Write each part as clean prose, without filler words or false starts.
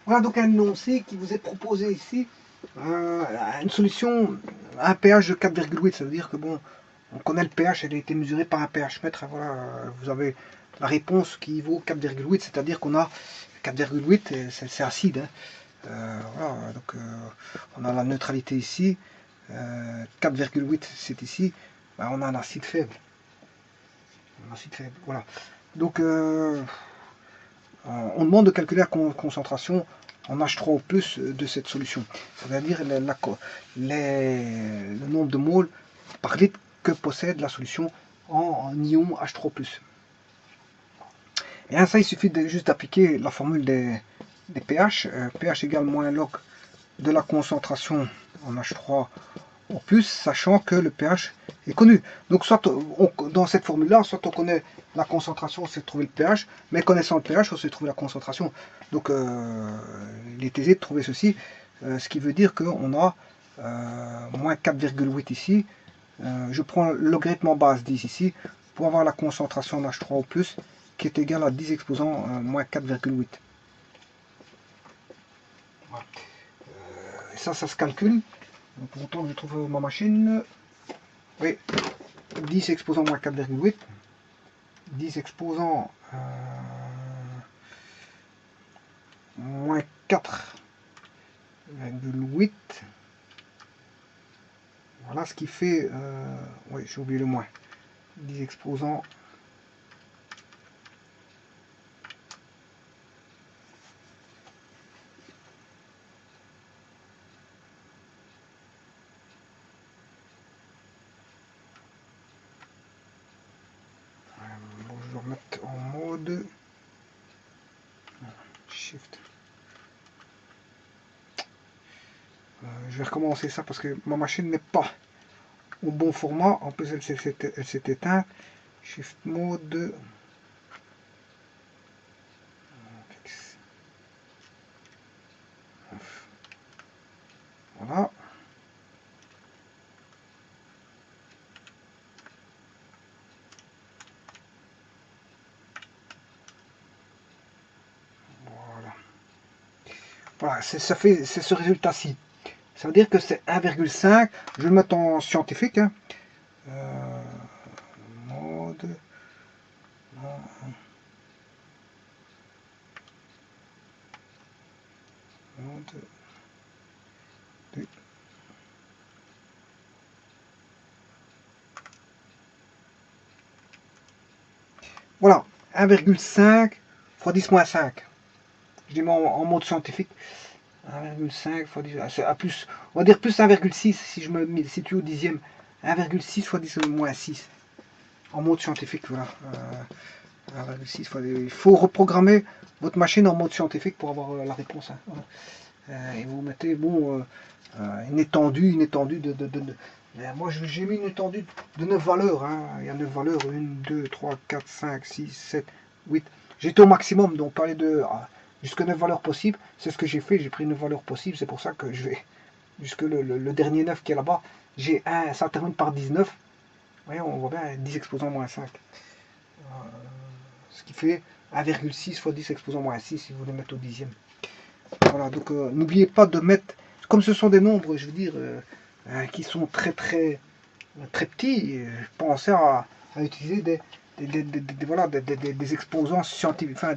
Voilà donc un énoncé qui vous est proposé ici, une solution à un pH de 4,8. Ça veut dire que bon, on connaît le pH, elle a été mesurée par un pH mètre. Voilà, vous avez la réponse qui vaut 4,8, c'est-à-dire qu'on a 4,8, c'est acide. Voilà, donc on a la neutralité ici, 4,8 c'est ici, ben, on a un acide faible. Un acide faible, voilà. Donc on demande de calculer la concentration en H3O+, de cette solution, c'est-à-dire le nombre de moles par litre que possède la solution en ion H3+. Et à ça, il suffit juste d'appliquer la formule des pH, pH égale moins log de la concentration en H3O+, sachant que le pH est connu. Donc soit dans cette formule-là, soit on connaît la concentration, on sait trouver le pH, mais connaissant le pH, on sait trouver la concentration. Donc il est aisé de trouver ceci, ce qui veut dire qu'on a moins 4,8 ici. Je prends le logarithme en base 10 ici, pour avoir la concentration en H3O+, qui est égale à 10 exposant moins 4,8. Voilà. Et ça se calcule. Donc, pour autant que je trouve ma machine. Oui, 10 exposant moins 4,8. 10 exposant moins 4,8. Voilà ce qui fait. Oui, j'ai oublié le moins. 10 exposant. Bon, je vais remettre en mode Shift. Je vais recommencer ça parce que ma machine n'est pas au bon format. En plus, elle s'est éteinte. Shift mode. Voilà. Voilà, c'est ce résultat-ci. Ça veut dire que c'est 1,5. Je vais le mettre en scientifique. Hein. Mode. Mode. Voilà, 1,5 fois 10 moins 5. Je dis en mode scientifique. 1,5 fois 10, à plus, on va dire plus 1,6 si je me situe au dixième. 1,6 fois 10 moins 6. En mode scientifique, voilà. 1,6 fois. Il faut reprogrammer votre machine en mode scientifique pour avoir la réponse. Hein. Voilà. Et vous mettez bon, une étendue moi j'ai mis une étendue de 9 valeurs. Hein. Il y a 9 valeurs. 1, 2, 3, 4, 5, 6, 7, 8. J'étais au maximum, donc parler de jusqu'à 9 valeurs possibles. C'est ce que j'ai fait. J'ai pris 9 valeurs possibles. C'est pour ça que je vais jusque le dernier 9 qui est là-bas. J'ai ça termine par 19. Vous voyez, on voit bien 10 exposant moins 5. Ce qui fait 1,6 fois 10 exposant moins 6 si vous voulez mettre au dixième. Voilà, donc n'oubliez pas de mettre, comme ce sont des nombres, je veux dire, qui sont très petits, pensez à utiliser des exposants scientifiques, enfin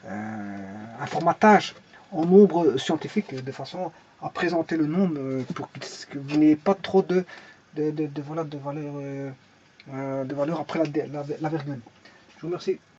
un formatage en nombre scientifique de façon à présenter le nombre pour que vous n'ayez pas trop de valeurs après la virgule. Je vous remercie.